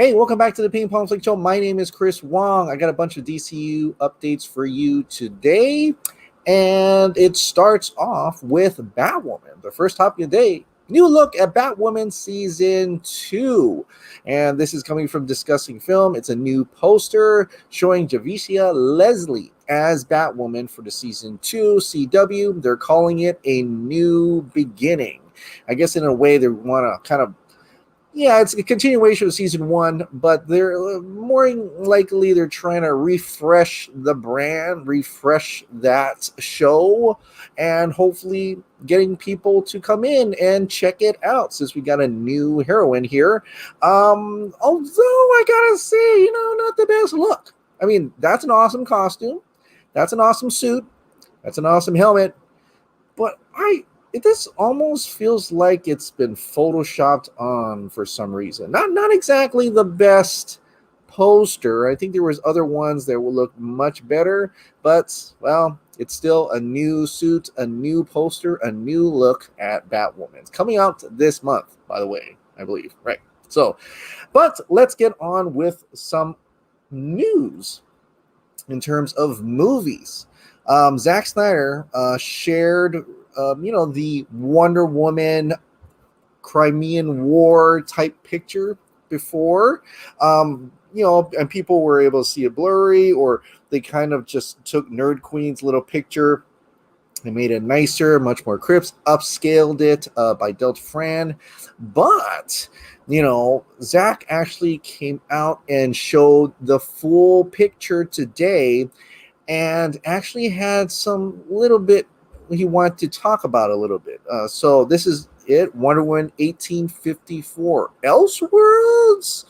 Hey, welcome back to the Ping Pong Flix Show. My name is Chris Wong. I got a bunch of DCEU updates for you today, and it starts off with Batwoman. The first topic of the day, new look at Batwoman Season 2. And this is coming from Discussing Film. It's a new poster showing Javicia Leslie as Batwoman for the Season 2 CW. They're calling it a new beginning. I guess in a way they want to kind of it's a continuation of season 1, but they're more likely they're trying to refresh the brand, refresh that show, and hopefully getting people to come in and check it out since we got a new heroine here. Although I gotta say, not the best look. I mean, that's an awesome costume, that's an awesome suit, that's an awesome helmet, but this almost feels like it's been photoshopped on for some reason. Not exactly the best poster. I think there was other ones that will look much better, but well, it's still a new suit, a new poster, a new look at Batwoman. It's coming out this month, by the way, I believe. Right. So, but let's get on with some news in terms of movies. Zack Snyder shared the Wonder Woman Crimean War type picture before, and people were able to see it blurry, or they kind of just took Nerd Queen's little picture and made it nicer, much more crisp, upscaled it by Delta Fran. But, Zack actually came out and showed the full picture today and actually had some little bit he wanted to talk about a little bit. So this is it, Wonder Woman 1854. Elseworlds?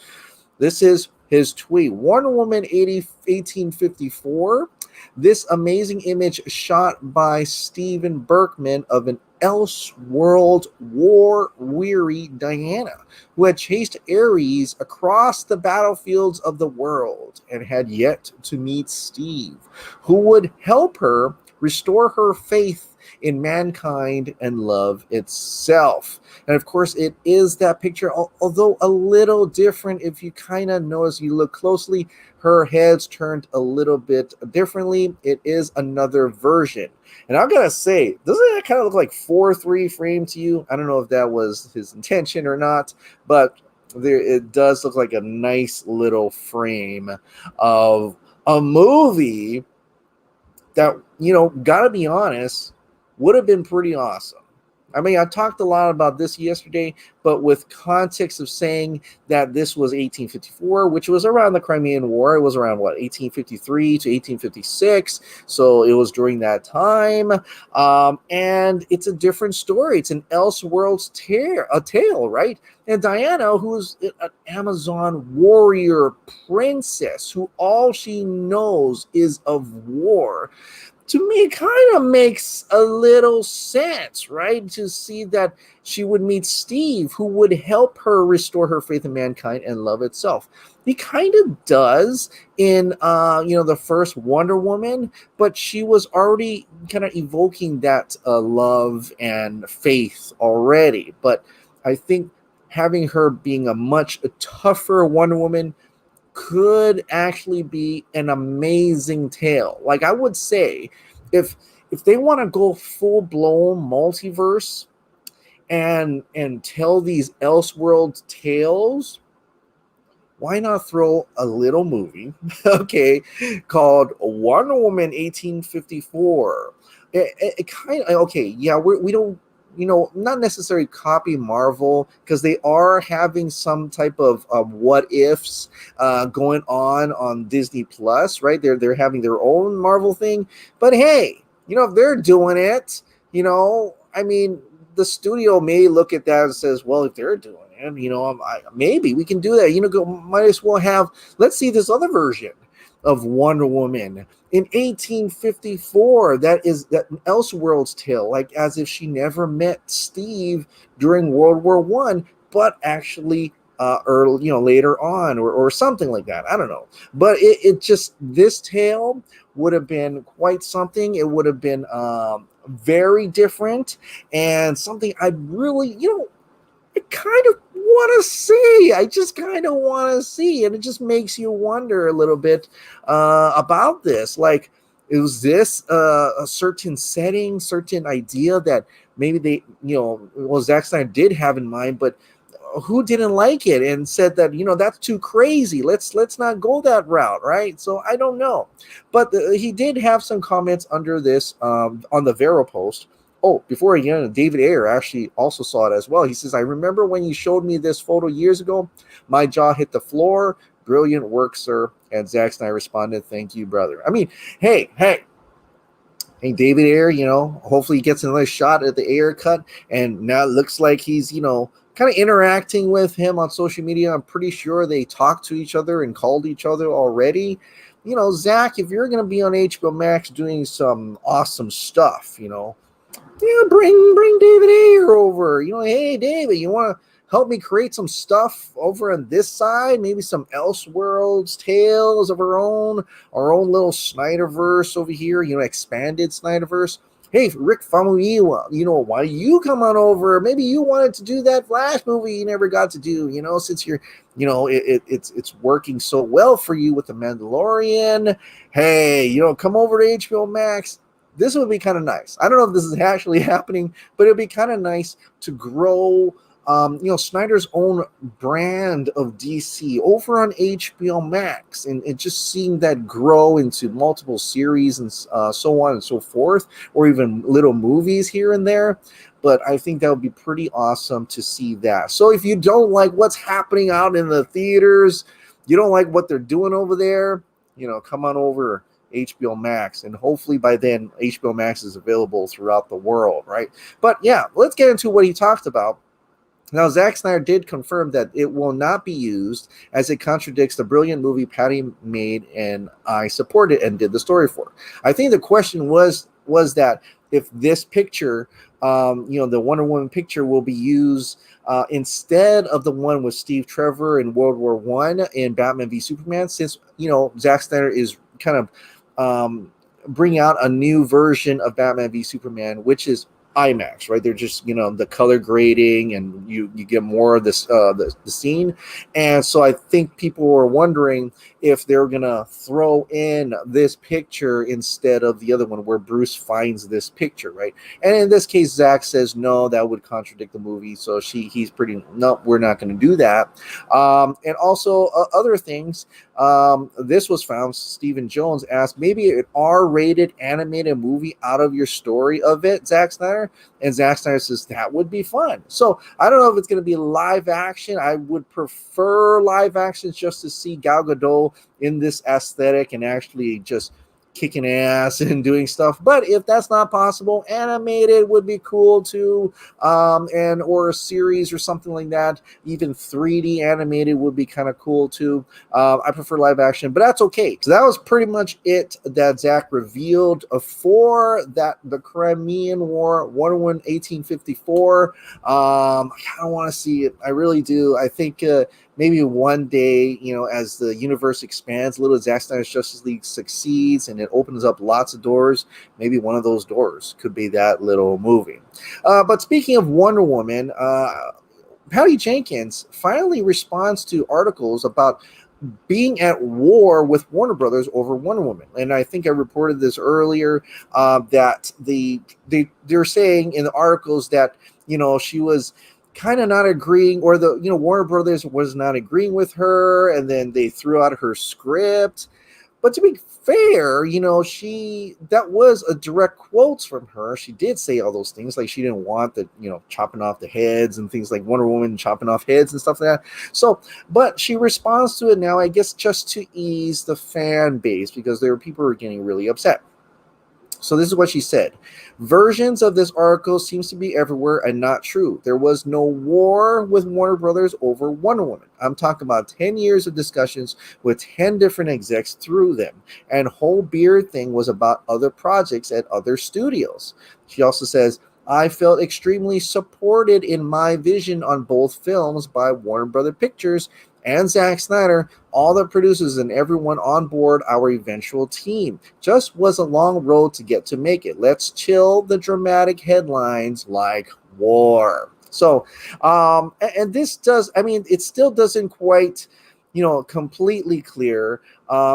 This is his tweet. Wonder Woman 1854. This amazing image shot by Steven Berkman of an Elseworld war-weary Diana, who had chased Ares across the battlefields of the world and had yet to meet Steve, who would help her restore her faith in mankind and love itself. And of course, it is that picture, although a little different. If you kind of notice, you look closely, her head's turned a little bit differently. It is another version. And I'm going to say, doesn't that kind of look like 4:3 frame to you? I don't know if that was his intention or not, but it does look like a nice little frame of a movie that, gotta be honest, would have been pretty awesome. I mean, I talked a lot about this yesterday, but with context of saying that this was 1854, which was around the Crimean War. It was around, 1853 to 1856. So it was during that time. And it's a different story. It's an Elseworlds tale, right? And Diana, who's an Amazon warrior princess, who all she knows is of war, to me, kind of makes a little sense, right? To see that she would meet Steve, who would help her restore her faith in mankind and love itself. He kind of does in, the first Wonder Woman, but she was already kind of evoking that love and faith already. But I think having her being a much tougher Wonder Woman could actually be an amazing tale. Like, I would say, if they want to go full-blown multiverse and tell these Elseworld tales, why not throw a little movie, okay, called Wonder Woman 1854? It kind of, okay, yeah, we don't, not necessarily copy Marvel, because they are having some type of what ifs going on Disney Plus, right? They're having their own Marvel thing, but hey, if they're doing it, I mean, the studio may look at that and says, well, if they're doing it, maybe we can do that. Might as well have. Let's see this other version of Wonder Woman in 1854. That is that Elseworlds tale, like as if she never met Steve during World War I, but actually early, later on, or something like that. I don't know, but it just, this tale would have been quite something. It would have been very different, and something I'd really, I kind of want to see. I just kind of want to see. And it just makes you wonder a little bit about this. Like, was this a certain setting, certain idea that maybe they, Zack Snyder did have in mind, but who didn't like it and said that, that's too crazy. Let's not go that route, right? So I don't know. But he did have some comments under this on the Vero post. Oh, before again, David Ayer actually also saw it as well. He says, I remember when you showed me this photo years ago, my jaw hit the floor. Brilliant work, sir. And Zack Snyder responded, thank you, brother. I mean, hey, David Ayer, hopefully he gets another shot at the Ayer cut. And now it looks like he's, kind of interacting with him on social media. I'm pretty sure they talked to each other and called each other already. Zach, if you're going to be on HBO Max doing some awesome stuff, bring David Ayer over. Hey, David, you want to help me create some stuff over on this side? Maybe some Elseworlds tales of our own little Snyderverse over here, expanded Snyderverse. Hey, Rick Famuyiwa, why don't you come on over? Maybe you wanted to do that Flash movie you never got to do, since you're, it's working so well for you with The Mandalorian. Hey, come over to HBO Max. This would be kind of nice. I don't know if this is actually happening, but it'd be kind of nice to grow Snyder's own brand of DC over on HBO Max, and just seeing that grow into multiple series and so on and so forth, or even little movies here and there. But I think that would be pretty awesome to see that. So if you don't like what's happening out in the theaters, you don't like what they're doing over there, come on over HBO Max, and hopefully by then HBO Max is available throughout the world, right? But yeah, let's get into what he talked about. Now, Zack Snyder did confirm that it will not be used, as it contradicts the brilliant movie Patty made and I supported and did the story for. I think the question was that if this picture, the Wonder Woman picture, will be used instead of the one with Steve Trevor in World War I in Batman v Superman, since Zack Snyder is kind of bringing out a new version of Batman v Superman, which is IMAX, right? They're just the color grading, and you get more of this the scene. And so I think people were wondering if they're gonna throw in this picture instead of the other one where Bruce finds this picture, right? And in this case, Zach says no, that would contradict the movie. So he's pretty, no, we're not going to do that. And also other things. This was found. Stephen Jones asked, maybe an R-rated animated movie out of your story of it, Zack Snyder. And Zack Snyder says that would be fun. So I don't know if it's going to be live action. I would prefer live action just to see Gal Gadot in this aesthetic and actually just kicking ass and doing stuff. But if that's not possible, animated would be cool too, or a series or something like that. Even 3D animated would be kind of cool too. I prefer live action, but that's okay. So that was pretty much it that Zach revealed for the Crimean War, Wonder Woman 1854. I kind of want to see it. I really do. I think maybe one day, as the universe expands a little, Zack Snyder's Justice League succeeds and it opens up lots of doors, maybe one of those doors could be that little movie. But speaking of Wonder Woman, Patty Jenkins finally responds to articles about being at war with Warner Brothers over Wonder Woman. And I think I reported this earlier, that they're saying in the articles that, she was kind of not agreeing, or Warner Brothers was not agreeing with her, and then they threw out her script. But to be fair, that was a direct quotes from her. She did say all those things, like she didn't want the, chopping off the heads and things like Wonder Woman chopping off heads and stuff like that. So, but she responds to it now, I guess, just to ease the fan base, because there were people who were getting really upset. So this is what she said. Versions of this article seems to be everywhere and not true. There was no war with Warner Brothers over Wonder Woman. I'm talking about 10 years of discussions with 10 different execs through them. And whole beard thing was about other projects at other studios. She also says, I felt extremely supported in my vision on both films by Warner Brother Pictures and Zack Snyder, all the producers and everyone on board our eventual team. Just was a long road to get to make it. Let's chill the dramatic headlines like war. So, and this does, I mean, it still doesn't quite, completely clear,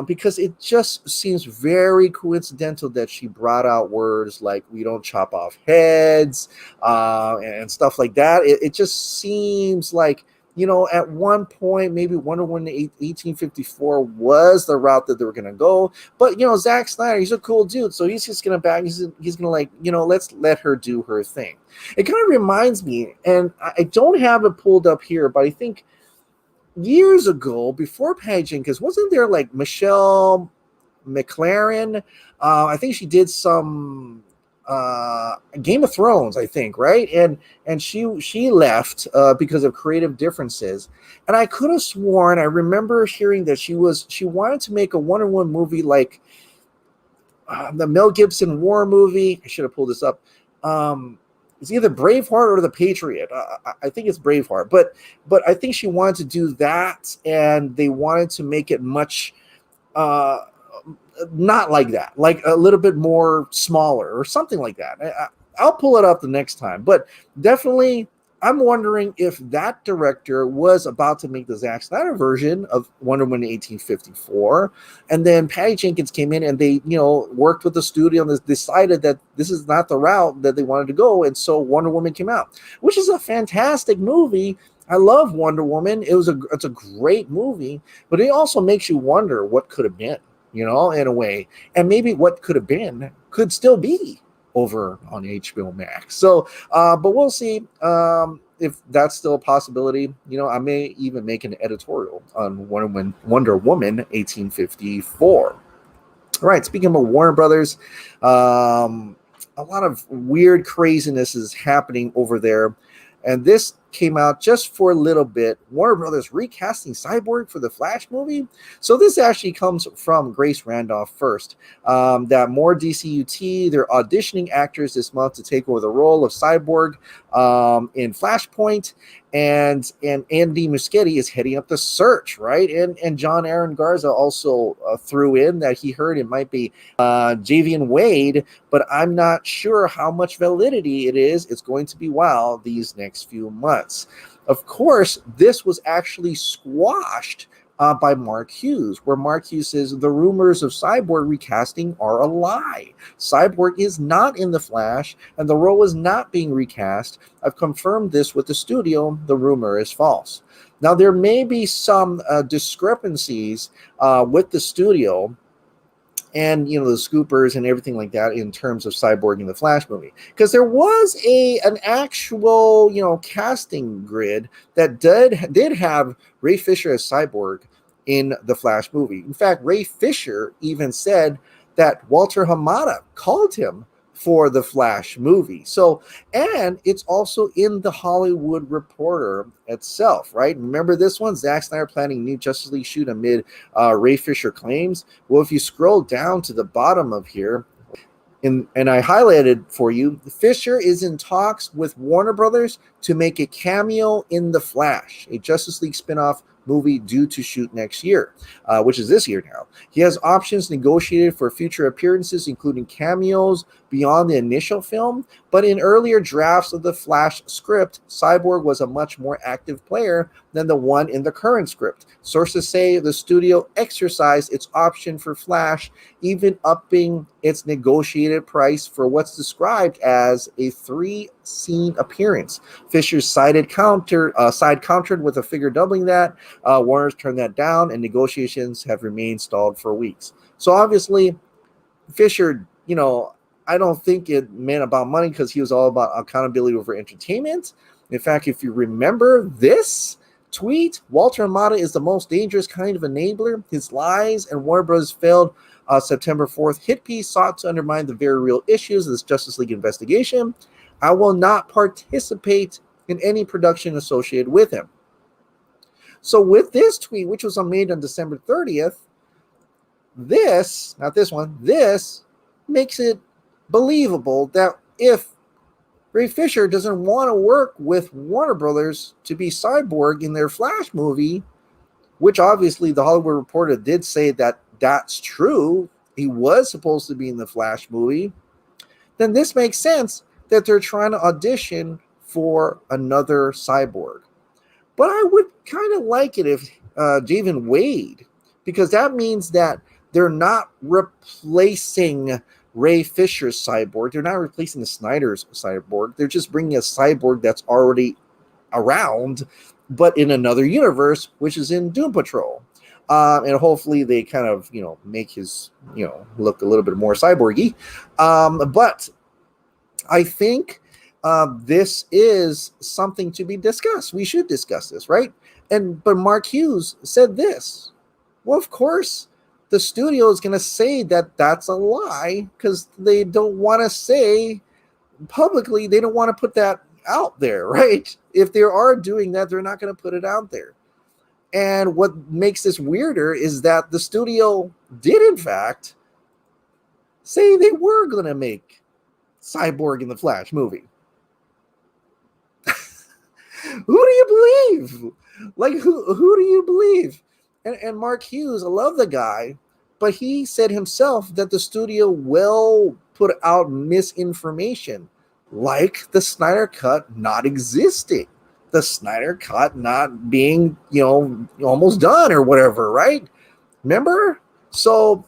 because it just seems very coincidental that she brought out words like "we don't chop off heads" and stuff like that. It just seems like, at one point, maybe Wonder Woman 1854 was the route that they were going to go. But, Zack Snyder, he's a cool dude. So he's just going to he's going to like, let's let her do her thing. It kind of reminds me, and I don't have it pulled up here, but I think years ago, before Patty Jenkins, wasn't there like Michelle McLaren? I think she did some Game of Thrones, I think, right? And she left because of creative differences. And I could have sworn I remember hearing that she wanted to make a Wonder Woman movie like the Mel Gibson war movie. I should have pulled this up. It's either Braveheart or The Patriot. I think it's Braveheart, but I think she wanted to do that, and they wanted to make it much not like that, like a little bit more smaller or something like that. I'll pull it up the next time, but definitely I'm wondering if that director was about to make the Zack Snyder version of Wonder Woman 1854, and then Patty Jenkins came in and they, worked with the studio and decided that this is not the route that they wanted to go, and so Wonder Woman came out, which is a fantastic movie. I love Wonder Woman. It's a great movie, but it also makes you wonder what could have been, in a way, and maybe what could have been could still be over on HBO Max. So, but we'll see if that's still a possibility. I may even make an editorial on Wonder Woman 1854. All right, speaking of Warner Brothers, a lot of weird craziness is happening over there. And this came out just for a little bit. Warner Brothers recasting Cyborg for the Flash movie. So this actually comes from Grace Randolph first. That more DCEU, they're auditioning actors this month to take over the role of Cyborg in Flashpoint. And Andy Muschietti is heading up the search, right? And John Aaron Garza also threw in that he heard it might be Javian Wade, but I'm not sure how much validity it is. It's going to be wild these next few months. Of course, this was actually squashed by Mark Hughes, where Mark Hughes says the rumors of Cyborg recasting are a lie. Cyborg is not in The Flash, and the role is not being recast. I've confirmed this with the studio. The rumor is false. Now, there may be some discrepancies with the studio and the scoopers and everything like that in terms of Cyborg in the Flash movie, because there was an actual casting grid that did have Ray Fisher as Cyborg in the Flash movie. In fact, Ray Fisher even said that Walter Hamada called him for the Flash movie. So, and it's also in the Hollywood Reporter itself, right? Remember this one? Zack Snyder planning new Justice League shoot amid Ray Fisher claims. Well, if you scroll down to the bottom of here, and I highlighted for you, Fisher is in talks with Warner Brothers to make a cameo in The Flash, a Justice League spinoff movie due to shoot next year, which is this year now. He has options negotiated for future appearances, including cameos beyond the initial film, but in earlier drafts of the Flash script, Cyborg was a much more active player than the one in the current script. Sources say the studio exercised its option for Flash, even upping its negotiated price for what's described as a 3-scene appearance. Fisher's side countered with a figure doubling that. Warner's turned that down, and negotiations have remained stalled for weeks. So obviously, Fisher, I don't think it meant about money, because he was all about accountability over entertainment. In fact, if you remember this tweet, Walter Hamada is the most dangerous kind of enabler. His lies and Warner Bros. Failed September 4th hit piece sought to undermine the very real issues of this Justice League investigation. I will not participate in any production associated with him. So with this tweet, which was made on December 30th, this makes it believable that if Ray Fisher doesn't want to work with Warner Brothers to be Cyborg in their Flash movie, which obviously the Hollywood Reporter did say that that's true, he was supposed to be in the Flash movie, then this makes sense that they're trying to audition for another cyborg. But I would kind of like it if Javen Wade, because that means that they're not replacing Ray Fisher's cyborg. They're not replacing the Snyder's cyborg. They're just bringing a cyborg that's already around, but in another universe, which is in Doom Patrol. And hopefully they kind of, make his, look a little bit more cyborgy. But I think this is something to be discussed. We should discuss this, right? But Mark Hughes said this. Well, of course, the studio is going to say that that's a lie because they don't want to say publicly, they don't want to put that out there, right? If they are doing that, they're not going to put it out there. And what makes this weirder is that the studio did, in fact, say they were going to make Cyborg in the Flash movie. Who do you believe? Like, who do you believe? And Mark Hughes, I love the guy, but he said himself that the studio will put out misinformation, like the Snyder Cut not existing, the Snyder Cut not being, almost done or whatever, right? Remember? So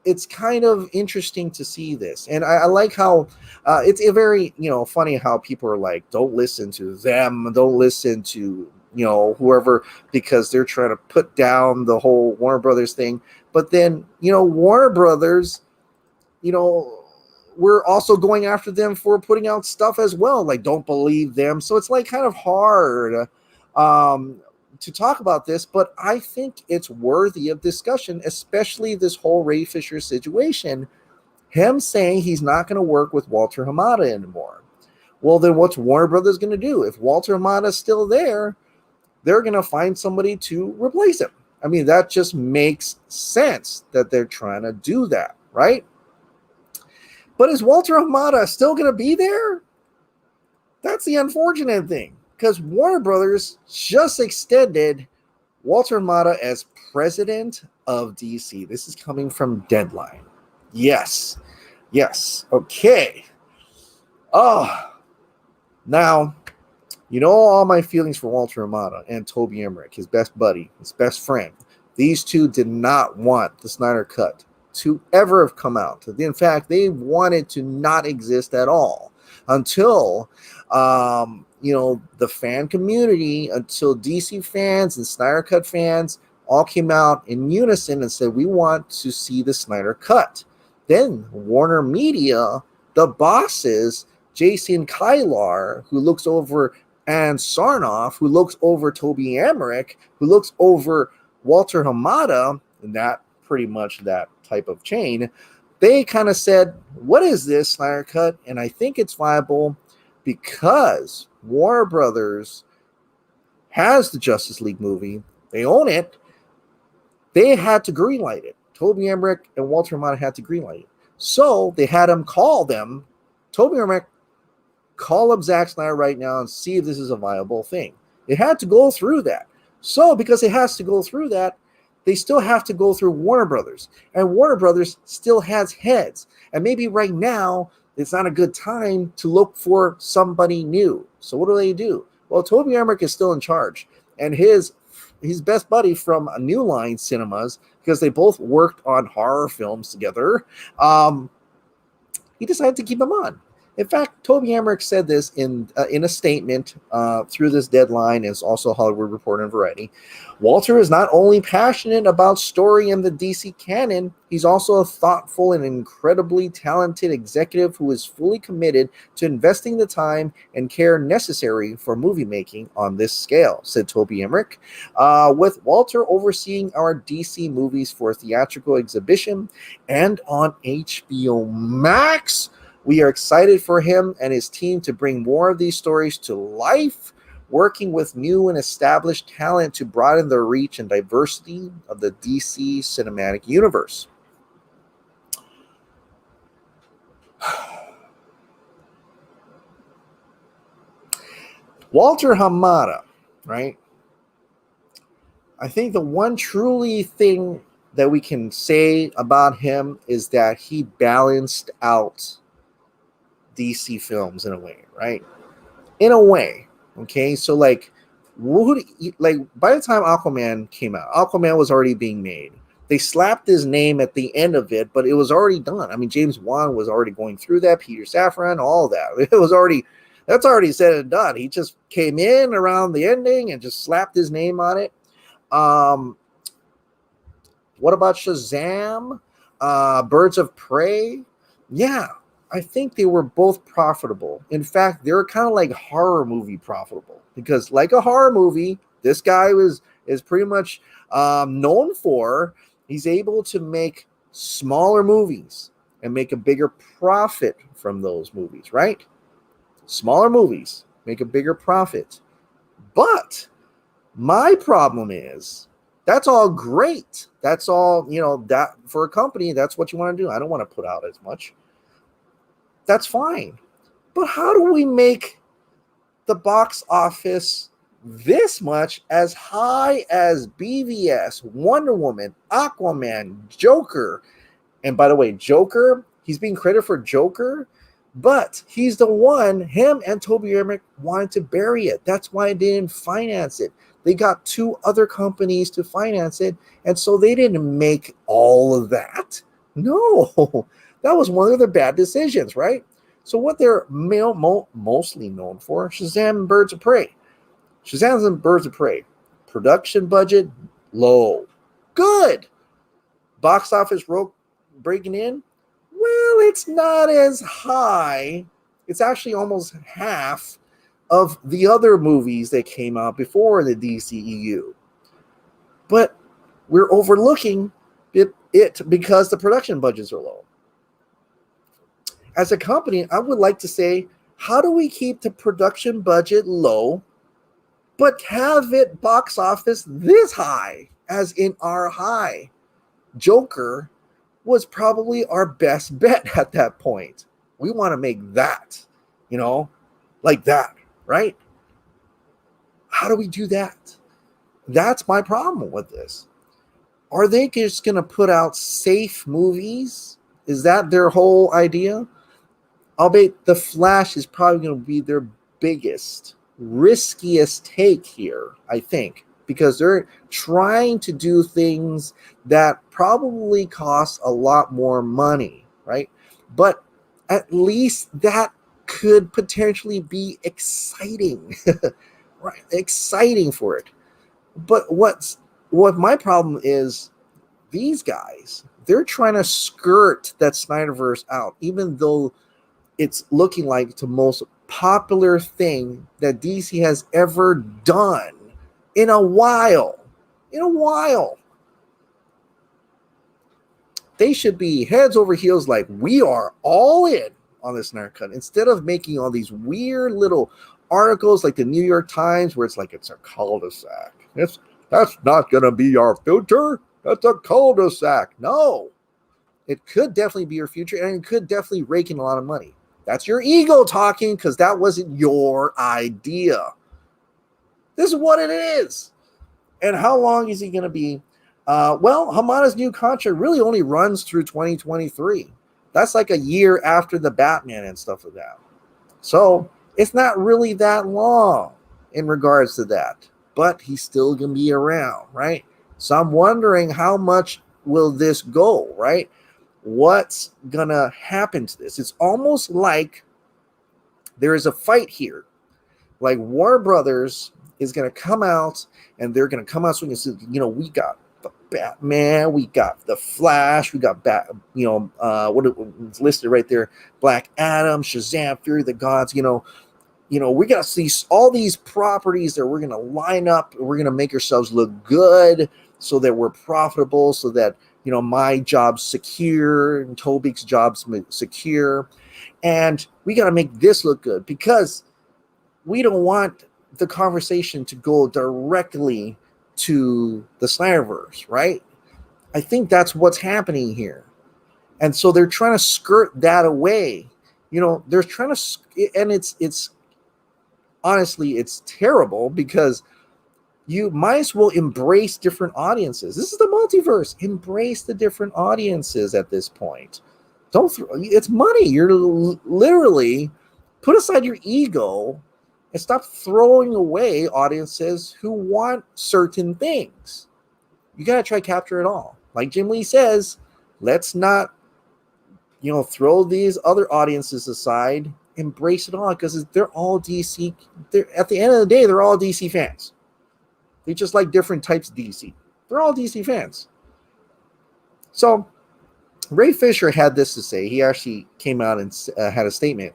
it's kind of interesting to see this. And I like how it's a very, funny how people are like, don't listen to them, don't listen to, whoever, because they're trying to put down the whole Warner Brothers thing. But then, Warner Brothers, we're also going after them for putting out stuff as well. Like, don't believe them. So it's like kind of hard to talk about this, but I think it's worthy of discussion, especially this whole Ray Fisher situation. Him saying he's not going to work with Walter Hamada anymore. Well, then what's Warner Brothers going to do? If Walter Hamada is still there, they're going to find somebody to replace him. I mean, that just makes sense that they're trying to do that, right? But is Walter Hamada still going to be there? That's the unfortunate thing, because Warner Brothers just extended Walter Hamada as president of DC. This is coming from Deadline. Yes. Okay. Now, all my feelings for Walter Hamada and Toby Emmerich, his best buddy, his best friend. These two did not want the Snyder Cut to ever have come out. In fact, they wanted to not exist at all until, the fan community, until DC fans and Snyder Cut fans all came out in unison and said, we want to see the Snyder Cut. Then Warner Media, the bosses, Jason Kylar, who looks over Ann Sarnoff, who looks over Toby Emmerich, who looks over Walter Hamada, and that pretty much that type of chain, they kind of said, what is this Snyder Cut? And I think it's viable because Warner Brothers has the Justice League movie. They own it. They had to greenlight it. Toby Emmerich and Walter Hamada had to greenlight it. So they had him call them. Toby Emmerich, call up Zack Snyder right now and see if this is a viable thing. It had to go through that. So because it has to go through that, they still have to go through Warner Brothers. And Warner Brothers still has heads. And maybe right now, it's not a good time to look for somebody new. So what do? Well, Toby Emmerich is still in charge. And his best buddy from New Line Cinemas, because they both worked on horror films together, he decided to keep him on. In fact, Toby Emmerich said this in a statement through this Deadline, as also Hollywood Reporter and Variety. Walter is not only passionate about story and the DC canon, he's also a thoughtful and incredibly talented executive who is fully committed to investing the time and care necessary for movie making on this scale, said Toby Emmerich. With Walter overseeing our DC movies for theatrical exhibition and on HBO Max, we are excited for him and his team to bring more of these stories to life, working with new and established talent to broaden the reach and diversity of the DC cinematic universe. Walter Hamada, right? I think the one truly thing that we can say about him is that he balanced out DC films in a way, right? in a way. Okay, so like, like by the time Aquaman came out, Aquaman was already being made. They slapped his name at the end of it, but it was already done. I mean, James Wan was already going through that, Peter Safran, all that. It was already, that's already said and done. He just came in around the ending and just slapped his name on it. What about Shazam? Birds of Prey? Yeah, I think they were both profitable. In fact, they were kind of like horror movie profitable, because like a horror movie, this guy is pretty much known for, he's able to make smaller movies and make a bigger profit from those movies, right? Smaller movies make a bigger profit. But my problem is, that's all great. That's all, that for a company, that's what you want to do. I don't want to put out as much. That's fine. But how do we make the box office this much as high as BVS, Wonder Woman, Aquaman, Joker? And by the way, Joker, he's being credited for Joker, but he's the one, him and Toby Emmerich wanted to bury it. That's why they didn't finance it. They got 2 other companies to finance it, and so they didn't make all of that. No, that was one of their bad decisions, right? So what they're mostly known for, Shazam and Birds of Prey. Shazam and Birds of Prey. Production budget, low. Good. Box office breaking in, well, it's not as high. It's actually almost half of the other movies that came out before the DCEU. But we're overlooking it because the production budgets are low. As a company, I would like to say, how do we keep the production budget low, but have it box office this high, as in our high? Joker was probably our best bet at that point. We want to make that, like that, right? How do we do that? That's my problem with this. Are they just going to put out safe movies? Is that their whole idea? Albeit The Flash is probably going to be their biggest, riskiest take here, I think, because they're trying to do things that probably cost a lot more money, right? But at least that could potentially be exciting, right? Exciting for it. But what my problem is, these guys, they're trying to skirt that Snyderverse out, even though it's looking like the most popular thing that DC has ever done in a while. They should be heads over heels, like, we are all in on this Snyder Cut, instead of making all these weird little articles like the New York Times where it's like it's a cul-de-sac. That's not going to be our future. That's a cul-de-sac. No, it could definitely be your future, and it could definitely rake in a lot of money. That's your ego talking, because that wasn't your idea. This is what it is. And how long is he going to be? Well, Hamada's new contract really only runs through 2023. That's like a year after the Batman and stuff like that. So it's not really that long in regards to that. But he's still going to be around, right? So I'm wondering, how much will this go, right? What's going to happen to this? It's almost like there is a fight here. Like Warner Brothers is going to come out, and they're going to come out swinging. So, we got the Batman, we got the Flash, we got what's listed right there, Black Adam, Shazam, Fury of the Gods. We got to see all these properties that we're going to line up. We're going to make ourselves look good so that we're profitable, so that, my job's secure and Tobik's job's secure. And we got to make this look good, because we don't want the conversation to go directly to the Snyderverse, right? I think that's what's happening here. And so they're trying to skirt that away. They're trying to, and it's honestly, it's terrible, because you might as well embrace different audiences. This is the multiverse. Embrace the different audiences at this point. It's money. You're literally, put aside your ego and stop throwing away audiences who want certain things. You got to try to capture it all. Like Jim Lee says, let's not, throw these other audiences aside. Embrace it all, because they're all DC. At the end of the day, they're all DC fans. They just like different types of DC. They're all DC fans. So Ray Fisher had this to say. He actually came out and had a statement.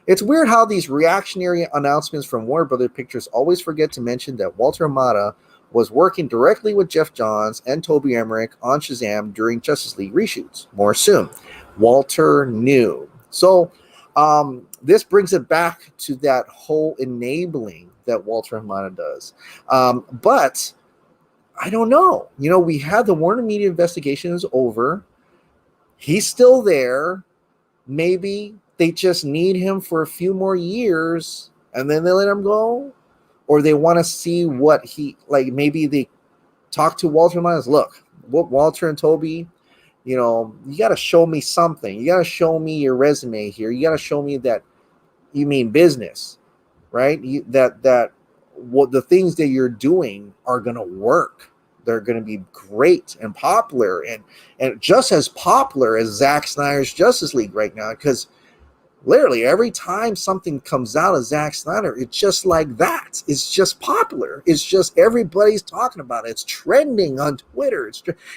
It's weird how these reactionary announcements from Warner Brothers Pictures always forget to mention that Walter Hamada was working directly with Jeff Johns and Toby Emmerich on Shazam during Justice League reshoots. More soon. Walter knew. So this brings it back to that whole enabling that Walter Hamada does. But I don't know. We had the Warner Media investigation is over. He's still there. Maybe they just need him for a few more years and then they let him go. Or they want to see what maybe they talk to Walter Hamada. Look, what Walter and Toby, you got to show me something. You got to show me your resume here. You got to show me that you mean business, right? That what the things that you're doing are going to work. They're going to be great and popular and just as popular as Zack Snyder's Justice League right now, because literally every time something comes out of Zack Snyder, it's just like that. It's just popular. It's just everybody's talking about it. It's trending on Twitter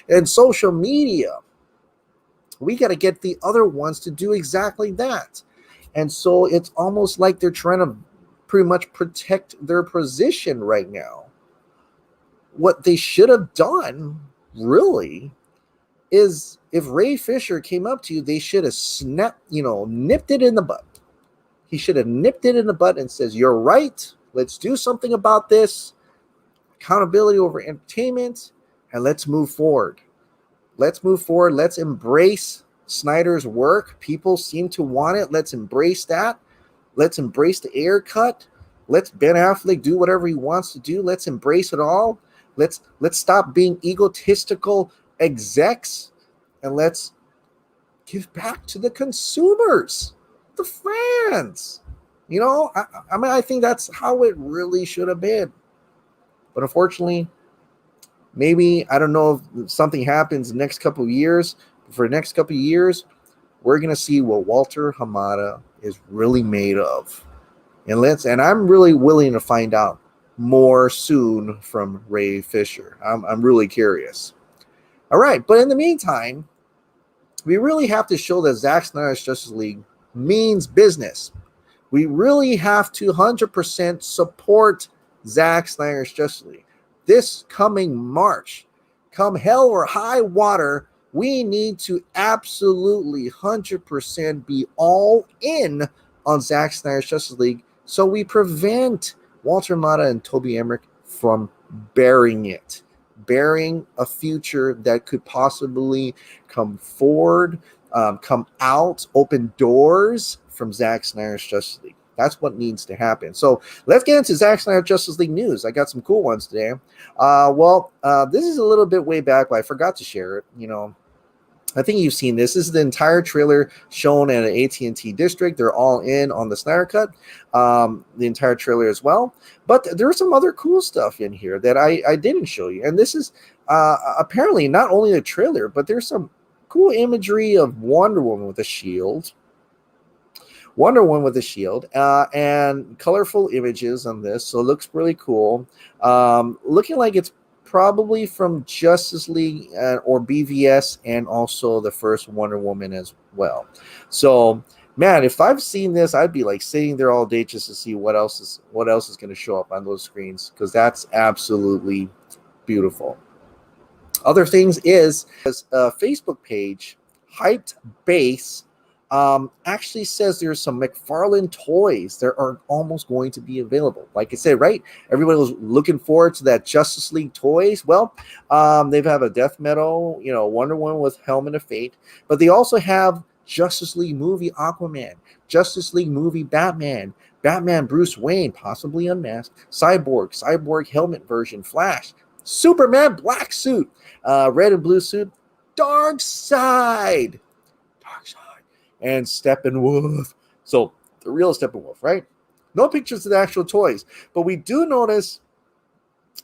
and social media. We got to get the other ones to do exactly that. And so it's almost like they're trying to pretty much protect their position right now. What they should have done, really, is if Ray Fisher came up to you, they should have nipped it in the butt. He should have nipped it in the butt and says, you're right. Let's do something about this. Accountability over entertainment, and let's move forward. Let's move forward. Let's embrace Snyder's work. People seem to want it. Let's embrace that. Let's embrace the air cut. Let's Ben Affleck do whatever he wants to do. Let's embrace it all. Let's stop being egotistical execs, and let's give back to the consumers, the fans. I think that's how it really should have been. But unfortunately, maybe, I don't know if something happens the next couple of years. For the next couple of years, we're going to see what Walter Hamada is really made of. And I'm really willing to find out more soon from Ray Fisher. I'm really curious. All right, but in the meantime, we really have to show that Zack Snyder's Justice League means business. We really have to 100% support Zack Snyder's Justice League. This coming March, come hell or high water, we need to absolutely 100% be all in on Zack Snyder's Justice League so we prevent Walter Hamada and Toby Emmerich from burying a future that could possibly come forward, come out, open doors from Zack Snyder's Justice League. That's what needs to happen. So let's get into Zack Snyder Justice League news. I got some cool ones today. This is a little bit way back, but I forgot to share it. I think you've seen this. This is the entire trailer shown at an AT&T district. They're all in on the Snyder Cut, the entire trailer as well. But there's some other cool stuff in here that I didn't show you. And this is apparently not only the trailer, but there's some cool imagery of Wonder Woman with a shield. And colorful images on this. So it looks really cool. Looking like it's probably from Justice League or BVS, and also the first Wonder Woman as well. So, man, if I've seen this, I'd be like sitting there all day just to see what else is going to show up on those screens, because that's absolutely beautiful. Other things is a Facebook page, Hyped Base, actually says there's some McFarlane toys that are almost going to be available. Like I said, right? Everybody was looking forward to that Justice League toys. Well, they have a Death Metal, Wonder Woman with Helmet of Fate, but they also have Justice League movie Aquaman, Justice League movie Batman, Batman Bruce Wayne, possibly unmasked, Cyborg helmet version, Flash, Superman black suit, red and blue suit, Darkseid, and Steppenwolf. So the real Steppenwolf, right? No pictures of the actual toys, but we do notice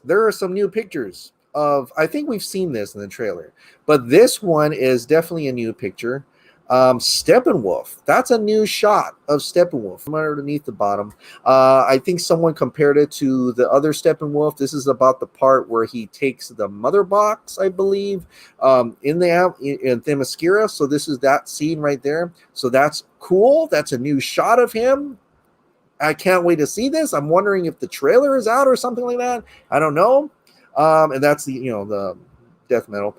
there are some new pictures of, I think we've seen this in the trailer, but this one is definitely a new picture. Steppenwolf, that's a new shot of Steppenwolf from underneath the bottom. I think someone compared it to the other Steppenwolf. This is about the part where he takes the mother box, I believe, in Themyscira. So this is that scene right there. So that's cool. That's a new shot of him. I can't wait to see this. I'm wondering if the trailer is out or something like that. I don't know. And that's the death metal.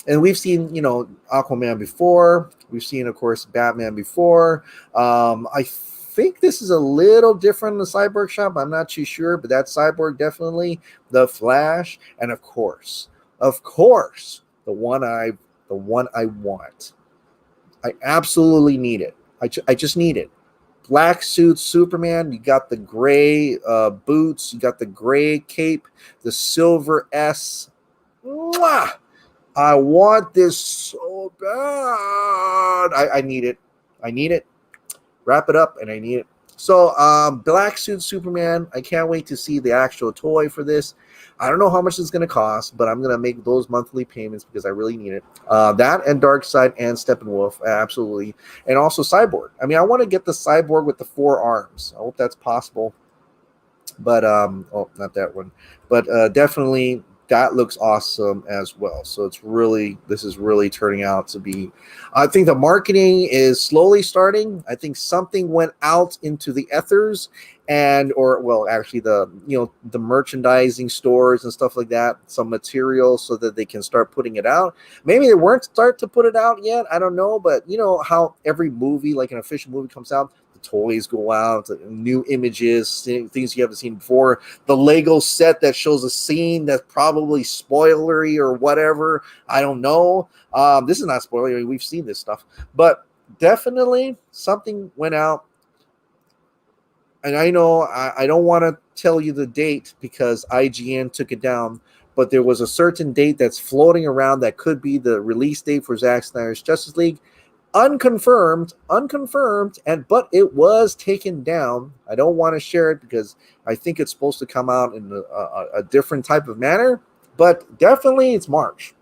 And we've seen, Aquaman before. We've seen, of course, Batman before. I think this is a little different in the Cyborg shop. I'm not too sure, but that's Cyborg definitely. The Flash, and of course, the one I want. I absolutely need it. I just need it. Black suit Superman. You got the gray boots. You got the gray cape. The silver S. Mwah! I want this so bad. I need it. I need it. Wrap it up, and I need it. So, Black Suit Superman. I can't wait to see the actual toy for this. I don't know how much it's going to cost, but I'm going to make those monthly payments because I really need it. That and Darkseid and Steppenwolf, absolutely. And also Cyborg. I mean, I want to get the Cyborg with the 4 arms. I hope that's possible. But, not that one. But definitely that looks awesome as well. So this is really turning out to be, I think the marketing is slowly starting. I think something went out into the ethers actually the merchandising stores and stuff like that, some material so that they can start putting it out. Maybe they weren't start to put it out yet. I don't know, but you know how every movie, like an official movie comes out, toys go out, new images, things you haven't seen before, the Lego set that shows a scene that's probably spoilery or whatever. I don't know. This is not spoilery. We've seen this stuff, but definitely something went out. And I know I don't want to tell you the date because IGN took it down, but there was a certain date that's floating around that could be the release date for Zack Snyder's Justice League. Unconfirmed, but it was taken down. I don't want to share it because I think it's supposed to come out in a different type of manner, but definitely it's March.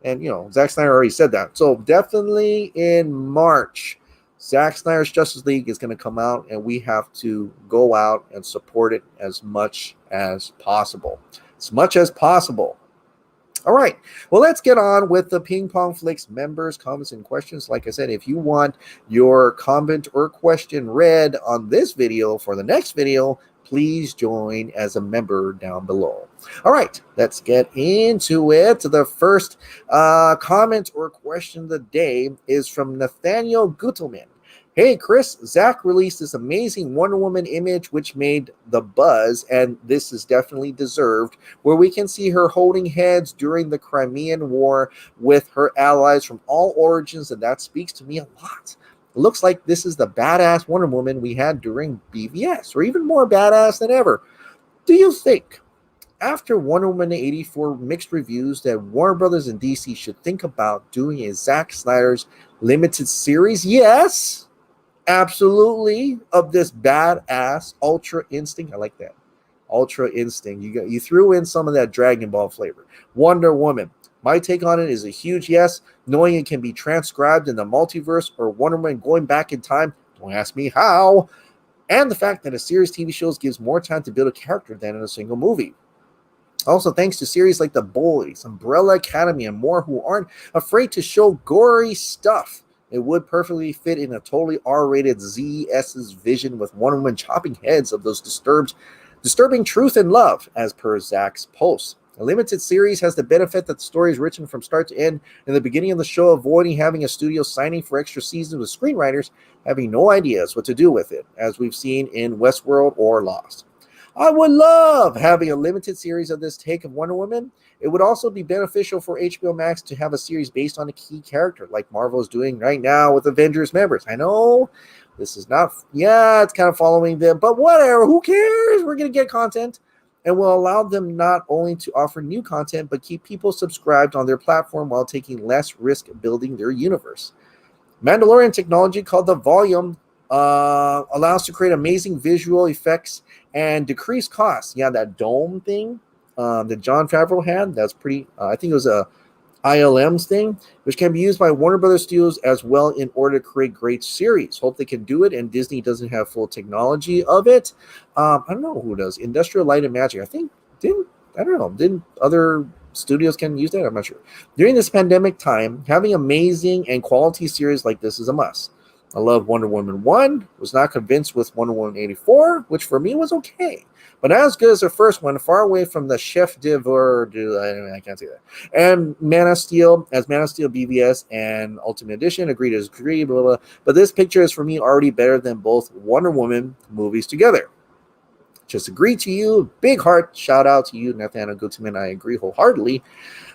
And, Zack Snyder already said that. So definitely in March, Zack Snyder's Justice League is going to come out, and we have to go out and support it as much as possible. All right, well, let's get on with the Ping Pong Flix members' comments and questions. Like I said, if you want your comment or question read on this video for the next video, please join as a member down below. All right, let's get into it. The first comment or question of the day is from Nathaniel Gutelman. Hey, Chris, Zack released this amazing Wonder Woman image which made the buzz, and this is definitely deserved, where we can see her holding heads during the Crimean War with her allies from all origins, and that speaks to me a lot. It looks like this is the badass Wonder Woman we had during BVS, or even more badass than ever. Do you think, after Wonder Woman 84 mixed reviews, that Warner Brothers and DC should think about doing a Zack Snyder's limited series? Yes! Absolutely, of this badass Ultra Instinct. I like that. Ultra Instinct. You threw in some of that Dragon Ball flavor. Wonder Woman. My take on it is a huge yes, knowing it can be transcribed in the multiverse or Wonder Woman going back in time. Don't ask me how. And the fact that a series TV shows gives more time to build a character than in a single movie. Also, thanks to series like The Boys, Umbrella Academy, and more who aren't afraid to show gory stuff. It would perfectly fit in a totally R-rated ZS's vision with Wonder Woman chopping heads of those disturbing truth and love, as per Zack's post. A limited series has the benefit that the story is written from start to end in the beginning of the show, avoiding having a studio signing for extra seasons with screenwriters having no ideas what to do with it, as we've seen in Westworld or Lost. I would love having a limited series of this take of Wonder Woman. It would also be beneficial for HBO Max to have a series based on a key character, like Marvel is doing right now with Avengers members. I know this is not, it's kind of following them, but whatever, who cares? We're going to get content, and will allow them not only to offer new content, but keep people subscribed on their platform while taking less risk building their universe. Mandalorian technology called the Volume Allows to create amazing visual effects and decrease costs. Yeah, that dome thing that Jon Favreau had, that's pretty, I think it was a ILM's thing, which can be used by Warner Brothers Studios as well in order to create great series. Hope they can do it, and Disney doesn't have full technology of it. I don't know who does. Industrial Light and Magic, I think, didn't other studios can use that? I'm not sure. During this pandemic time, having amazing and quality series like this is a must. I love Wonder Woman 1, was not convinced with Wonder Woman 84, which for me was okay. But not as good as the first one, far away from the chef d'oeuvre, I can't say that. And Man of Steel, as Man of Steel BVS and Ultimate Edition, agree to disagree, blah, blah, blah. But this picture is for me already better than both Wonder Woman movies together. Just agree to you. Big heart. Shout out to you, Nathaniel Gutman. I agree wholeheartedly.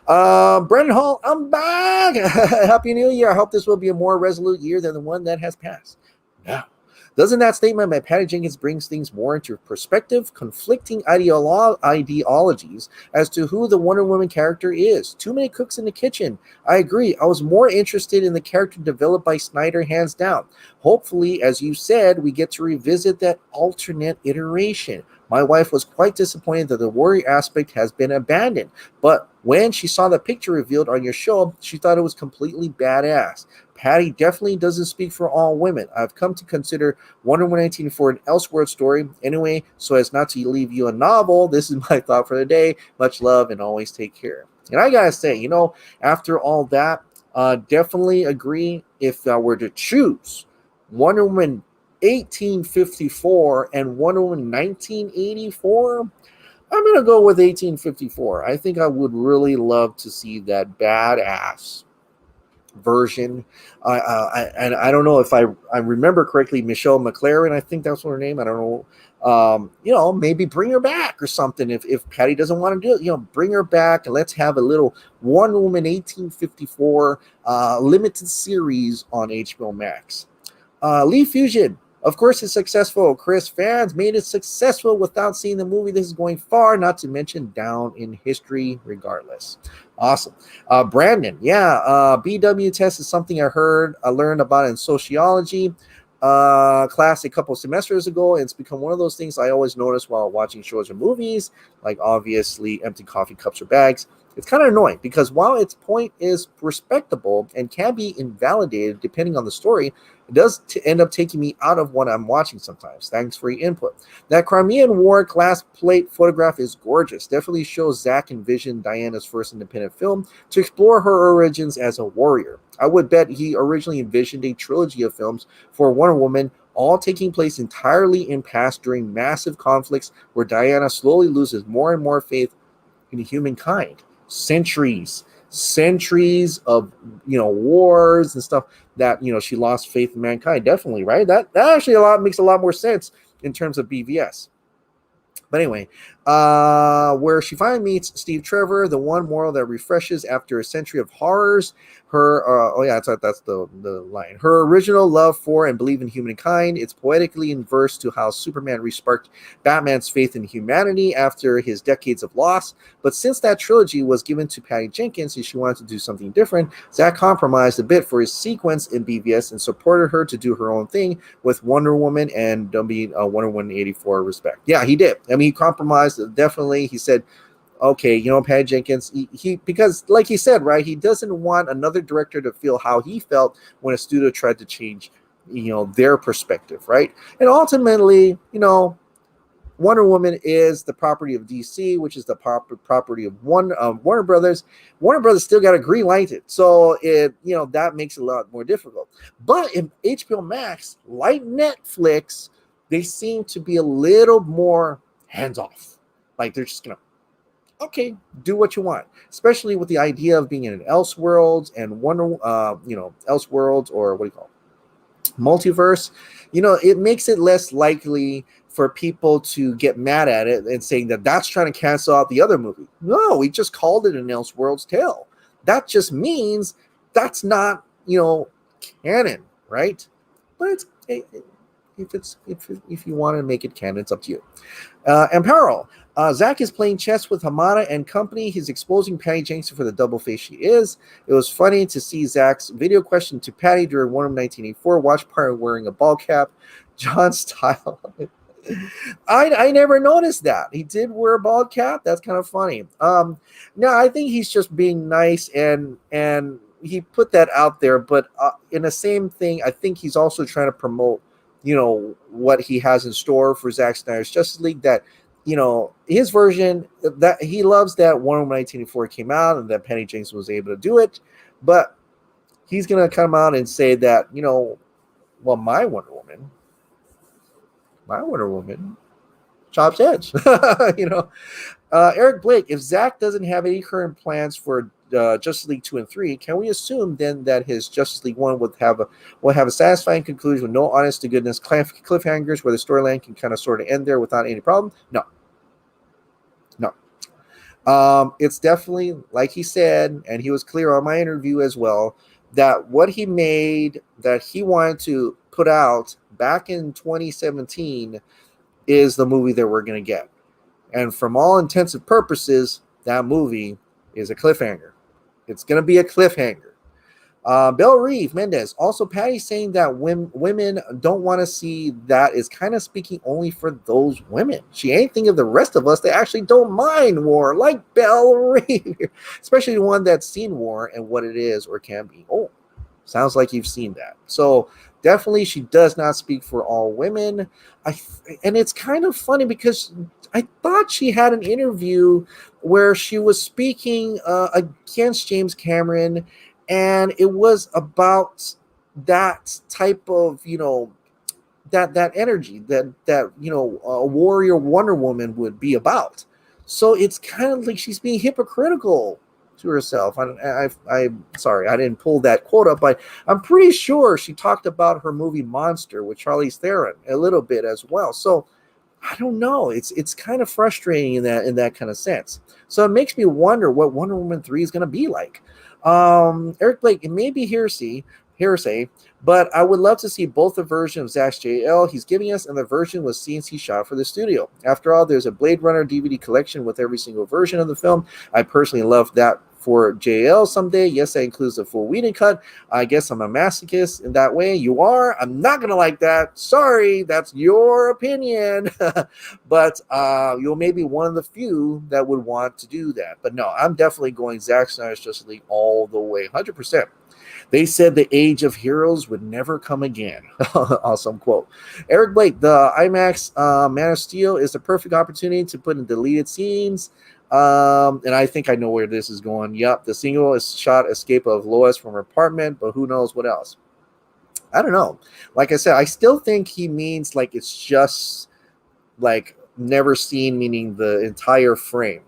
Brendan Hall, I'm back. Happy New Year. I hope this will be a more resolute year than the one that has passed. Now, doesn't that statement by Patty Jenkins brings things more into perspective? Conflicting ideologies as to who the Wonder Woman character is. Too many cooks in the kitchen. I agree. I was more interested in the character developed by Snyder, hands down. Hopefully, as you said, we get to revisit that alternate iteration. My wife was quite disappointed that the warrior aspect has been abandoned, but when she saw the picture revealed on your show, she thought it was completely badass. Patty definitely doesn't speak for all women. I've come to consider Wonder Woman 1984 an Elseworlds story. Anyway, so as not to leave you a novel, this is my thought for the day. Much love and always take care. And I gotta say, after all that, definitely agree if I were to choose Wonder Woman 1854 and Wonder Woman 1984, I'm going to go with 1854. I think I would really love to see that badass version. And I don't know if I remember correctly, Michelle McLaren, I think that's her name. I don't know. Maybe bring her back or something. If Patty doesn't want to do it, bring her back and let's have a little Wonder Woman 1854 limited series on HBO Max. Lee Fusion, of course, it's successful. Chris, fans made it successful without seeing the movie. This is going far, not to mention down in history regardless. Awesome. Brandon, BW test is something I learned about in sociology class a couple semesters ago. And it's become one of those things I always notice while watching shows or movies, like obviously empty coffee cups or bags. It's kind of annoying because while its point is respectable and can be invalidated depending on the story, it does end up taking me out of what I'm watching sometimes. Thanks for your input. That Crimean War glass plate photograph is gorgeous. Definitely shows Zack envisioned Diana's first independent film to explore her origins as a warrior. I would bet he originally envisioned a trilogy of films for Wonder Woman, all taking place entirely in past during massive conflicts where Diana slowly loses more and more faith in humankind. Centuries of wars and stuff that she lost faith in mankind. Definitely, right? That actually makes a lot more sense in terms of BVS. But anyway, where she finally meets Steve Trevor, the one moral that refreshes after a century of horrors. That's the line. Her original love for and belief in humankind. It's poetically inverse to how Superman resparked Batman's faith in humanity after his decades of loss. But since that trilogy was given to Patty Jenkins and she wanted to do something different, Zack compromised a bit for his sequence in BVS and supported her to do her own thing with Wonder Woman and Wonder Woman 84 respect. Yeah, he did. I mean, he compromised, definitely. He said, okay, Patty Jenkins, he because like he said, right, he doesn't want another director to feel how he felt when a studio tried to change, their perspective, right? And ultimately, Wonder Woman is the property of DC, which is the property of Warner Brothers. Warner Brothers still got to green light it, so that makes it a lot more difficult. But in HBO Max, like Netflix, they seem to be a little more hands off. Like they're just gonna, okay, do what you want. Especially with the idea of being in an Elseworlds and Elseworlds, or what do you call it? Multiverse. It makes it less likely for people to get mad at it and saying that that's trying to cancel out the other movie. No, we just called it an Elseworlds tale. That just means that's not, canon, right? But if you want to make it canon, it's up to you. And Peril, Zack is playing chess with Hamada and company. He's exposing Patty Jenkins for the double face she is. It was funny to see Zack's video question to Patty during Wonder Woman 1984. Watch part wearing a ball cap, John style. I never noticed that he did wear a bald cap. That's kind of funny. No, I think he's just being nice and he put that out there. But in the same thing, I think he's also trying to promote, what he has in store for Zack Snyder's Justice League. That his version, that he loves that Wonder Woman 1984 came out and that Patty Jenkins was able to do it, but he's gonna come out and say that well, my Wonder Woman chops heads. Eric Blake, if Zack doesn't have any current plans for Justice League 2 and 3, can we assume then that his Justice League 1 will have a satisfying conclusion with no honest to goodness cliffhangers where the storyline can kind of sort of end there without any problem? No. It's definitely, like he said, and he was clear on my interview as well, that what he made that he wanted to put out back in 2017 is the movie that we're going to get. And from all intents and purposes, that movie is a cliffhanger. It's going to be a cliffhanger. Belle Reeve Mendez, also Patty saying that women don't want to see that is kind of speaking only for those women. She ain't thinking of the rest of us that actually don't mind war, like Belle Reeve, especially the one that's seen war and what it is or can be. Oh, sounds like you've seen that. So definitely she does not speak for all women. And it's kind of funny because I thought she had an interview where she was speaking against James Cameron, and it was about that type of, that energy that a warrior Wonder Woman would be about. So it's kind of like she's being hypocritical to herself. I'm sorry, I didn't pull that quote up, but I'm pretty sure she talked about her movie Monster with Charlize Theron a little bit as well. So I don't know. It's kind of frustrating in that kind of sense. So it makes me wonder what Wonder Woman 3 is going to be like. Eric Blake, it may be hearsay, but I would love to see both the version of Zack's JL he's giving us and the version with CNC shot for the studio. After all, there's a Blade Runner DVD collection with every single version of the film. I personally love that for JL someday. Yes, that includes the full Whedon cut. I guess I'm a masochist in that way. You are. I'm not going to like that. Sorry, that's your opinion. But you'll maybe one of the few that would want to do that. But no, I'm definitely going Zack Snyder's Justice League all the way, 100%. They said the age of heroes would never come again. Awesome quote. Eric Blake, the IMAX Man of Steel is the perfect opportunity to put in deleted scenes. And I think I know where this is going. Yep, the single is shot escape of Lois from her apartment, but who knows what else. I don't know. Like I said, I still think he means like it's just like never seen, meaning the entire frame.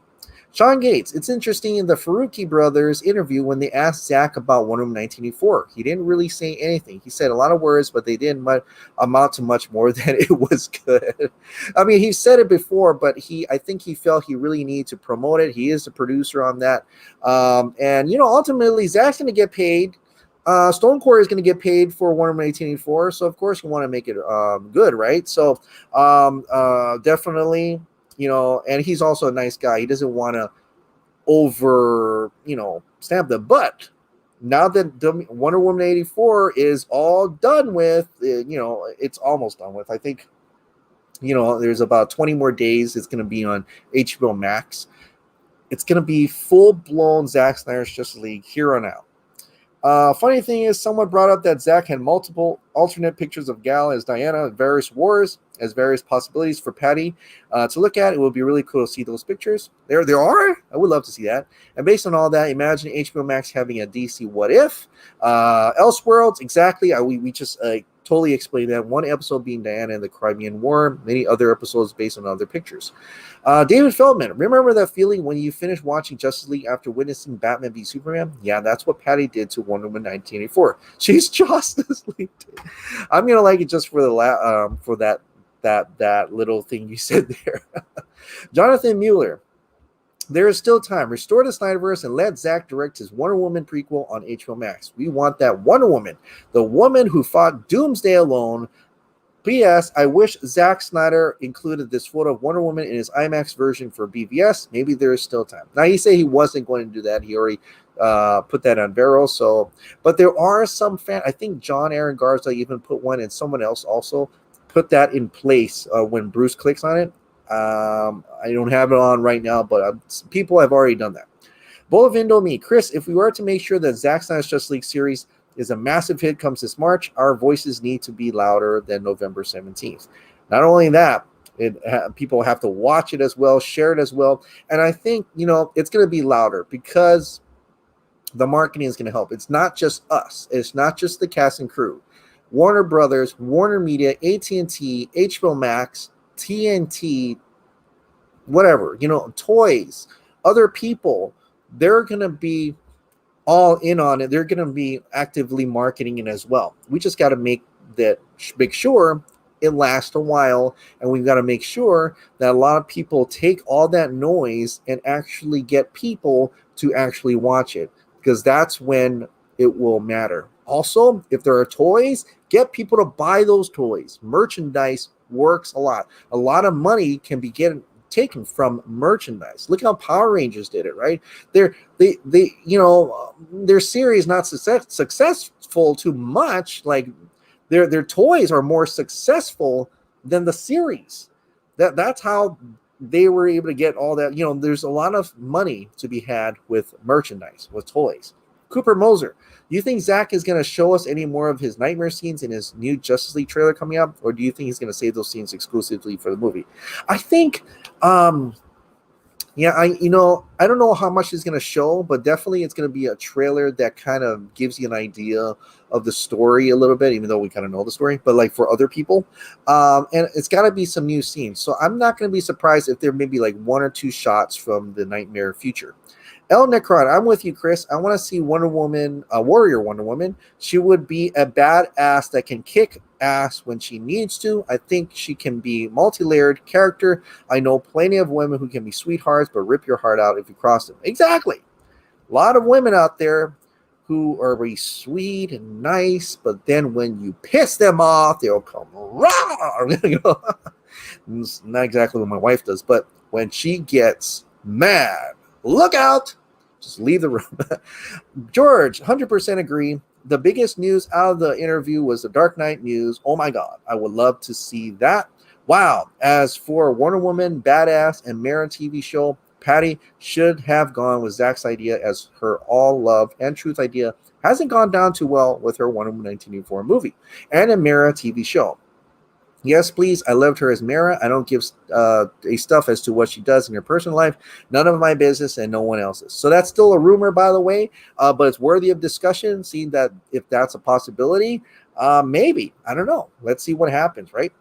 Sean Gates, it's interesting in the Faruqi brothers interview when they asked Zack about Wonder Woman 1984. He didn't really say anything. He said a lot of words, but they didn't amount to much more than it was good. I mean, he said it before, but I think he felt he really needed to promote it. He is the producer on that. And ultimately, Zack's going to get paid. Stone Quarry is going to get paid for Wonder Woman 1884. So, of course, you want to make it good, right? So, definitely. And he's also a nice guy. He doesn't want to stamp them. But now that Wonder Woman 84 is all done with, it's almost done with. I think, there's about 20 more days. It's going to be on HBO Max. It's going to be full-blown Zack Snyder's Justice League here on out. Funny thing is, someone brought up that Zack had multiple alternate pictures of Gal as Diana in various wars, as various possibilities for Patty to look at. It would be really cool to see those pictures. There are. I would love to see that. And based on all that, imagine HBO Max having a DC What If. Elseworlds, exactly. We just totally explained that. One episode being Diana in the Crimean War, many other episodes based on other pictures. David Feldman, remember that feeling when you finished watching Justice League after witnessing Batman v Superman? Yeah, that's what Patty did to Wonder Woman 1984. She's Justice League. I'm gonna like it just for the that little thing you said there. Jonathan Mueller, there is still time. Restore the Snyderverse and let Zack direct his Wonder Woman prequel on HBO Max. We want that Wonder Woman, the woman who fought Doomsday alone, P.S. I wish Zack Snyder included this photo of Wonder Woman in his IMAX version for BVS. Maybe there is still time. Now, he said he wasn't going to do that. He already put that on Vero. So, but there are some I think John Aaron Garza even put one, and someone else also put that in place when Bruce clicks on it. I don't have it on right now, but people have already done that. Bolavindo me, Chris, if we were to make sure that Zack Snyder's Justice League series is a massive hit comes this March, our voices need to be louder than November 17th. Not only that, people have to watch it as well, share it as well. And I think, it's going to be louder because the marketing is going to help. It's not just us. It's not just the cast and crew. Warner Brothers, Warner Media, AT&T, HBO Max, TNT, whatever, toys, other people, they're going to be all in on it. They're going to be actively marketing it as well. We just got to make sure it lasts a while, and we've got to make sure that a lot of people take all that noise and actually get people to actually watch it, because that's when it will matter. Also, if there are toys, get people to buy those toys. Merchandise works a lot. A lot of money can be taken from merchandise. Look how Power Rangers did it, right? Their series not successful too much. Like their toys are more successful than the series. That's how they were able to get all that. There's a lot of money to be had with merchandise, with toys. Cooper Moser, do you think Zack is going to show us any more of his nightmare scenes in his new Justice League trailer coming up, or do you think he's going to save those scenes exclusively for the movie? I think, I don't know how much he's going to show, but definitely it's going to be a trailer that kind of gives you an idea of the story a little bit, even though we kind of know the story, but like for other people. And it's got to be some new scenes. So I'm not going to be surprised if there may be like one or two shots from the Nightmare future. El Necron, I'm with you, Chris. I want to see Wonder Woman, Warrior Wonder Woman. She would be a badass that can kick ass when she needs to. I think she can be multi-layered character. I know plenty of women who can be sweethearts, but rip your heart out if you cross them. Exactly. A lot of women out there who are very sweet and nice, but then when you piss them off, they'll come raw. It's not exactly what my wife does, but when she gets mad, look out. Just leave the room. George, 100% agree. The biggest news out of the interview was the Dark Knight news. Oh my God. I would love to see that. Wow. As for Wonder Woman, Badass, and Mara TV show, Patty should have gone with Zack's idea as her all love and truth idea hasn't gone down too well with her Wonder Woman 1984 movie and a Mara TV show. Yes, please. I loved her as Mara. I don't give a stuff as to what she does in her personal life. None of my business and no one else's. So that's still a rumor, by the way, but it's worthy of discussion, seeing that if that's a possibility, maybe. I don't know. Let's see what happens, right?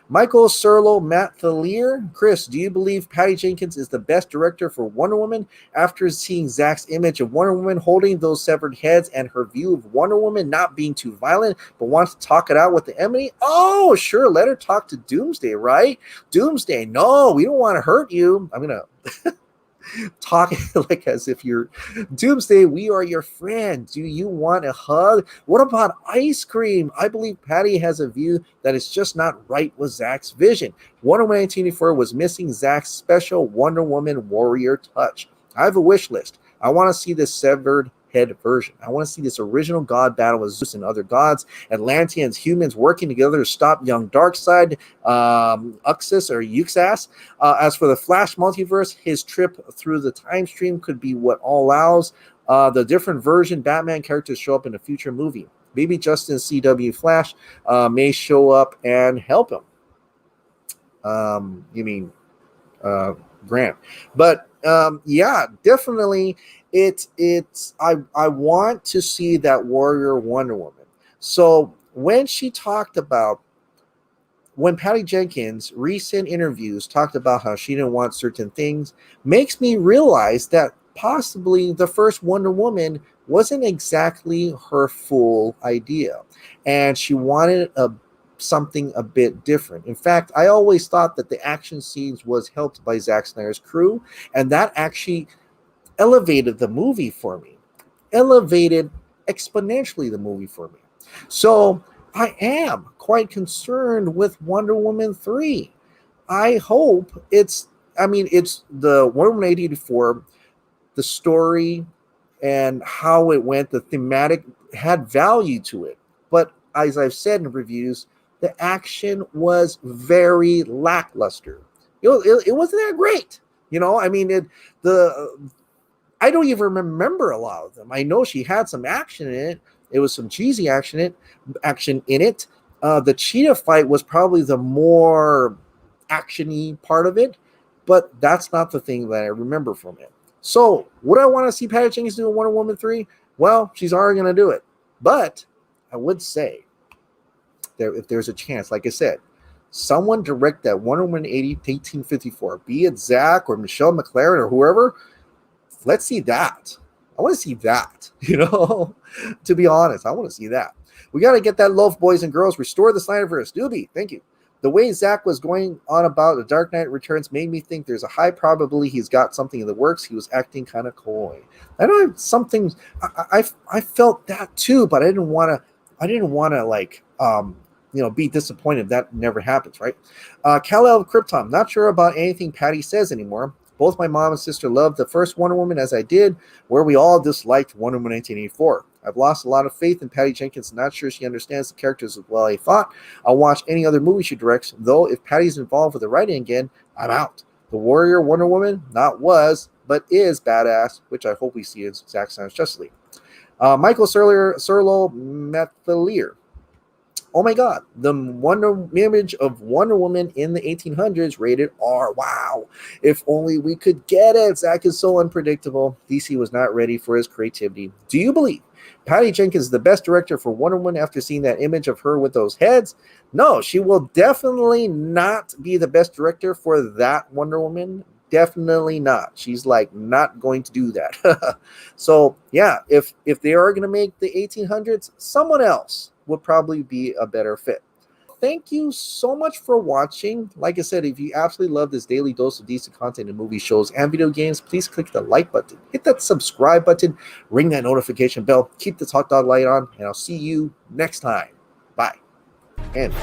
Michael Serlo, Matt Thalier. Chris, do you believe Patty Jenkins is the best director for Wonder Woman after seeing Zack's image of Wonder Woman holding those severed heads and her view of Wonder Woman not being too violent but wants to talk it out with the Emily? Oh, sure. Let her talk to Doomsday, right? Doomsday, no, we don't want to hurt you. I'm going to talk like as if you're Doomsday, we are your friend. Do you want a hug? What about ice cream? I believe Patty has a view that is just not right with Zack's vision. Wonder Woman 1984 was missing Zack's special Wonder Woman warrior touch. I have a wish list. I want to see this severed head version. I want to see this original god battle with Zeus and other gods, Atlanteans, humans working together to stop young Darkseid, Uxas or Uxas. As for the Flash multiverse, his trip through the time stream could be what all allows the different version Batman characters show up in a future movie. Maybe Justin CW Flash may show up and help him. You mean Grant? But yeah, definitely. I want to see that Warrior Wonder Woman. So when she talked about, when Patty Jenkins recent interviews talked about how she didn't want certain things, makes me realize that possibly the first Wonder Woman wasn't exactly her full idea, and she wanted something a bit different. In fact, I always thought that the action scenes was helped by Zack Snyder's crew, and that actually elevated the movie for me, elevated exponentially the movie for me. So I am quite concerned with Wonder Woman 3. I hope it's the Wonder Woman 1984, the story and how it went, the thematic had value to it. But as I've said in reviews, the action was very lackluster. It wasn't that great. I don't even remember a lot of them. I know she had some action in it. It was some cheesy action in it. The cheetah fight was probably the more actiony part of it, but that's not the thing that I remember from it. So, would I want to see Patty Jenkins do a Wonder Woman 3? Well, she's already going to do it. But I would say that if there's a chance, like I said, someone direct that Wonder Woman 1854, be it Zack or Michelle McLaren or whoever, let's see that. I want to see that, to be honest. I want to see that. We got to get that love, boys and girls. Restore the Snyderverse. Doobie, thank you. The way Zack was going on about The Dark Knight Returns made me think there's a high probability he's got something in the works. He was acting kind of coy. I know something. I felt that too, but I didn't want to be disappointed if that never happens, right? Kal-El Krypton, not sure about anything Patty says anymore. Both my mom and sister loved the first Wonder Woman as I did, where we all disliked Wonder Woman 1984. I've lost a lot of faith in Patty Jenkins. Not sure she understands the characters as well I thought. I'll watch any other movie she directs, though if Patty's involved with the writing again, I'm out. The Warrior Wonder Woman, not was, but is badass, which I hope we see in Zack Snyder's Justice League. Michael Serlo Methelier. Oh my God, the image of Wonder Woman in the 1800s rated R. Wow. If only we could get it. Zack is so unpredictable. DC was not ready for his creativity. Do you believe Patty Jenkins is the best director for Wonder Woman after seeing that image of her with those heads? No, she will definitely not be the best director for that Wonder Woman. Definitely not. She's not going to do that. So yeah, if they are going to make the 1800s, someone else would probably be a better fit. Thank you so much for watching. Like I said, if you absolutely love this daily dose of decent content in movie shows and video games, please click the like button, hit that subscribe button, ring that notification bell, keep the hot dog light on, and I'll see you next time. Bye. And